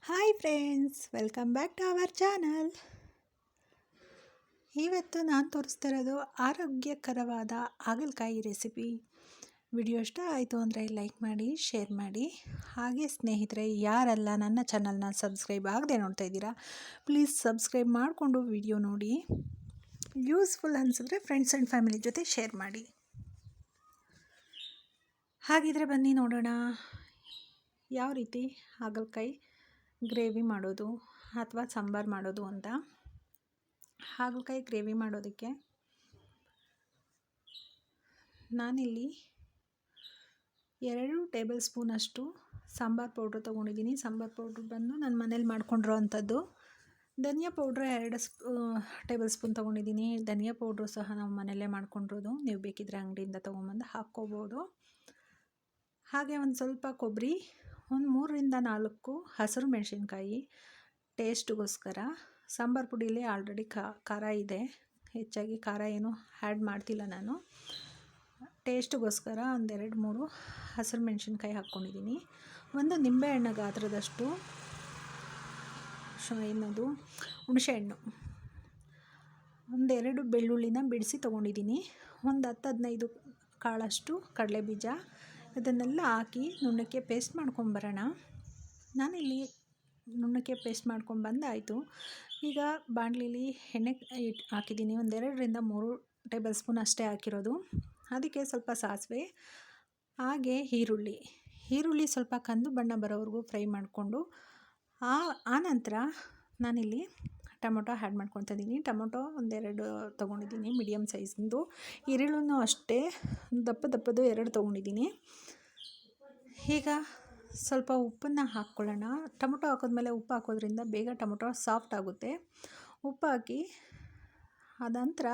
Hi friends, welcome back to our channel. ಇವತ್ತು ನಾನು ತೋರಿಸ್ತಾ ಇರೋದು ಆರೋಗ್ಯಕರವಾದ ಹಾಗಲಕಾಯಿ ರೆಸಿಪಿ. ವಿಡಿಯೋ ಇಷ್ಟ ಆಯಿತು ಅಂದರೆ ಲೈಕ್ ಮಾಡಿ, ಶೇರ್ ಮಾಡಿ. ಹಾಗೆ ಸ್ನೇಹಿತರೆ, ಯಾರೆಲ್ಲ ನನ್ನ ಚಾನಲ್ನ ಸಬ್ಸ್ಕ್ರೈಬ್ ಆಗದೆ ನೋಡ್ತಾ ಇದ್ದೀರಾ, ಪ್ಲೀಸ್ ಸಬ್ಸ್ಕ್ರೈಬ್ ಮಾಡಿಕೊಂಡು ವಿಡಿಯೋ ನೋಡಿ. ಯೂಸ್ಫುಲ್ ಅನಿಸಿದ್ರೆ ಫ್ರೆಂಡ್ಸ್ ಆ್ಯಂಡ್ ಫ್ಯಾಮಿಲಿ ಜೊತೆ ಶೇರ್ ಮಾಡಿ. ಹಾಗಿದ್ರೆ ಬನ್ನಿ ನೋಡೋಣ ಯಾವ ರೀತಿ ಹಾಗಲಕಾಯಿ ಗ್ರೇವಿ ಮಾಡೋದು ಅಥವಾ ಸಾಂಬಾರು ಮಾಡೋದು ಅಂತ. ಹಾಗಲಕಾಯಿ ಗ್ರೇವಿ ಮಾಡೋದಕ್ಕೆ ನಾನಿಲ್ಲಿ 2 ಟೇಬಲ್ ಸ್ಪೂನಷ್ಟು ಸಾಂಬಾರು ಪೌಡ್ರ್ ತೊಗೊಂಡಿದ್ದೀನಿ. ಸಾಂಬಾರು ಪೌಡ್ರ್ ಬಂದು ನಾನು ಮನೇಲಿ ಮಾಡ್ಕೊಂಡಿರೋ ಅಂಥದ್ದು. ಧನಿಯಾ ಪೌಡ್ರ್ 2 ಟೇಬಲ್ ಸ್ಪೂನ್ ತೊಗೊಂಡಿದ್ದೀನಿ. ಧನಿಯಾ ಪೌಡ್ರು ಸಹ ನಾವು ಮನೆಯಲ್ಲೇ ಮಾಡ್ಕೊಂಡಿರೋದು. ನೀವು ಬೇಕಿದ್ದರೆ ಅಂಗಡಿಯಿಂದ ತೊಗೊಂಬಂದು ಹಾಕ್ಕೋಬೋದು. ಹಾಗೆ ಒಂದು ಸ್ವಲ್ಪ ಕೊಬ್ಬರಿ, ಒಂದು 3ರಿಂದ 4 ಹಸಿರು ಮೆಣಸಿನ್ಕಾಯಿ ಟೇಸ್ಟ್ಗೋಸ್ಕರ. ಸಾಂಬಾರು ಪುಡಿಲಿ ಆಲ್ರೆಡಿ ಖಾರ ಇದೆ, ಹೆಚ್ಚಾಗಿ ಖಾರ ಏನು ಆ್ಯಡ್ ಮಾಡ್ತಿಲ್ಲ ನಾನು. ಟೇಸ್ಟ್ಗೋಸ್ಕರ ಒಂದು 2-3 ಹಸಿರು ಮೆಣಸಿನ್ಕಾಯಿ ಹಾಕ್ಕೊಂಡಿದ್ದೀನಿ. ಒಂದು ನಿಂಬೆಹಣ್ಣು ಗಾತ್ರದಷ್ಟು ಏನದು ಹುಣಸೆಹಣ್ಣು, 1-2 ಬೆಳ್ಳುಳ್ಳಿನ ಬಿಡಿಸಿ ತೊಗೊಂಡಿದ್ದೀನಿ. ಒಂದು 10-15 ಕಾಳಷ್ಟು ಕಡಲೆಬೀಜ, ಇದನ್ನೆಲ್ಲ ಹಾಕಿ ನುಣ್ಣಕ್ಕೆ ಪೇಸ್ಟ್ ಮಾಡ್ಕೊಂಬರೋಣ. ನಾನಿಲ್ಲಿ ನುಣ್ಣಕ್ಕೆ ಪೇಸ್ಟ್ ಮಾಡ್ಕೊಂಬಂದಾಯಿತು. ಈಗ ಬಾಣಲಿಲಿ ಎಣ್ಣೆ ಹಾಕಿದ್ದೀನಿ. 2-3 ಟೇಬಲ್ ಸ್ಪೂನ್ ಅಷ್ಟೇ ಹಾಕಿರೋದು. ಅದಕ್ಕೆ ಸ್ವಲ್ಪ ಸಾಸಿವೆ, ಹಾಗೆ ಈರುಳ್ಳಿ ಸ್ವಲ್ಪ ಕಂದು ಬಣ್ಣ ಬರೋವರೆಗೂ ಫ್ರೈ ಮಾಡಿಕೊಂಡು ಆನಂತರ ನಾನಿಲ್ಲಿ ಟೊಮೊಟೊ ಆ್ಯಡ್ ಮಾಡ್ಕೊತಾ ಇದ್ದೀನಿ. ಟೊಮೊಟೊ 1-2 ತೊಗೊಂಡಿದ್ದೀನಿ, ಮೀಡಿಯಮ್ ಸೈಜಿಂದು. ಈರುಳ್ಳಿನೂ ಅಷ್ಟೇ ದಪ್ಪದ್ದು 2 ತೊಗೊಂಡಿದ್ದೀನಿ. ಈಗ ಸ್ವಲ್ಪ ಉಪ್ಪನ್ನು ಹಾಕ್ಕೊಳ್ಳೋಣ. ಟೊಮೊಟೊ ಹಾಕಿದ್ಮೇಲೆ ಉಪ್ಪು ಹಾಕೋದ್ರಿಂದ ಬೇಗ ಟೊಮೊಟೊ ಸಾಫ್ಟ್ ಆಗುತ್ತೆ. ಉಪ್ಪು ಹಾಕಿ ಅನಂತರ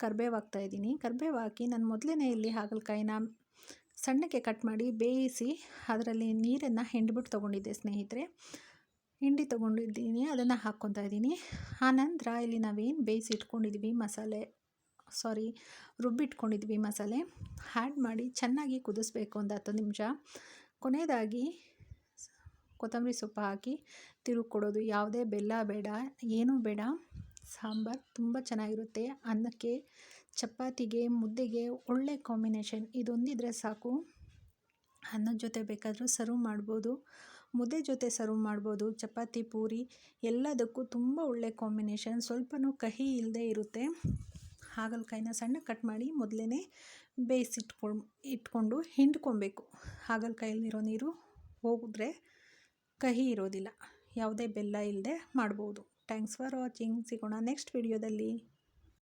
ಕರಿಬೇವು ಹಾಕ್ತಾಯಿದ್ದೀನಿ. ಕರಿಬೇವು ಹಾಕಿ ನಾನು ಮೊದಲೇ ಇಲ್ಲಿ ಹಾಗಲಕಾಯಿನ ಸಣ್ಣಕ್ಕೆ ಕಟ್ ಮಾಡಿ ಬೇಯಿಸಿ ಅದರಲ್ಲಿ ನೀರನ್ನು ಹಿಂಡಿಬಿಟ್ಟು ತೊಗೊಂಡಿದ್ದೆ ಸ್ನೇಹಿತರೆ. ಹಿಂಡಿ ತೊಗೊಂಡಿದ್ದೀನಿ, ಅದನ್ನು ಹಾಕ್ಕೊತಾ ಇದ್ದೀನಿ. ಆನಂತರ ಇಲ್ಲಿ ನಾವೇನು ಬೇಯಿಸಿ ಇಟ್ಕೊಂಡಿದ್ವಿ ರುಬ್ಬಿಟ್ಕೊಂಡಿದ್ವಿ ಮಸಾಲೆ ಆ್ಯಡ್ ಮಾಡಿ ಚೆನ್ನಾಗಿ ಕುದಿಸ್ಬೇಕು ಒಂದು 10 ನಿಮಿಷ. ಕೊನೆಯದಾಗಿ ಕೊತ್ತಂಬರಿ ಸೊಪ್ಪು ಹಾಕಿ ತಿರುಗಿ ಯಾವುದೇ ಬೆಲ್ಲ ಬೇಡ, ಏನೂ ಬೇಡ. ಸಾಂಬಾರು ತುಂಬ ಚೆನ್ನಾಗಿರುತ್ತೆ. ಅನ್ನಕ್ಕೆ, ಚಪಾತಿಗೆ, ಮುದ್ದೆಗೆ ಒಳ್ಳೆ ಕಾಂಬಿನೇಷನ್. ಇದೊಂದಿದ್ರೆ ಸಾಕು. ಅನ್ನದ ಜೊತೆ ಬೇಕಾದರೂ ಸರ್ವ್ ಮಾಡ್ಬೋದು, ಮುದ್ದೆ ಜೊತೆ ಸರ್ವ್ ಮಾಡ್ಬೋದು, ಚಪಾತಿ, ಪೂರಿ ಎಲ್ಲದಕ್ಕೂ ತುಂಬ ಒಳ್ಳೆ ಕಾಂಬಿನೇಷನ್. ಸ್ವಲ್ಪನೂ ಕಹಿ ಇಲ್ಲದೆ ಇರುತ್ತೆ. ಹಾಗಲಕಾಯಿನ ಸಣ್ಣ ಕಟ್ ಮಾಡಿ ಮೊದಲೇ ಇಟ್ಕೊಂಡು ಹಿಂಡ್ಕೊಬೇಕು. ಹಾಗಲಕಾಯಲ್ಲಿರೋ ನೀರು ಹೋಗಿದ್ರೆ ಕಹಿ ಇರೋದಿಲ್ಲ. ಯಾವುದೇ ಬೆಲ್ಲ ಇಲ್ಲದೆ ಮಾಡ್ಬೋದು. Thanks for watching. ಸಿಗೋಣ ನೆಕ್ಸ್ಟ್ ವಿಡಿಯೋದಲ್ಲಿ.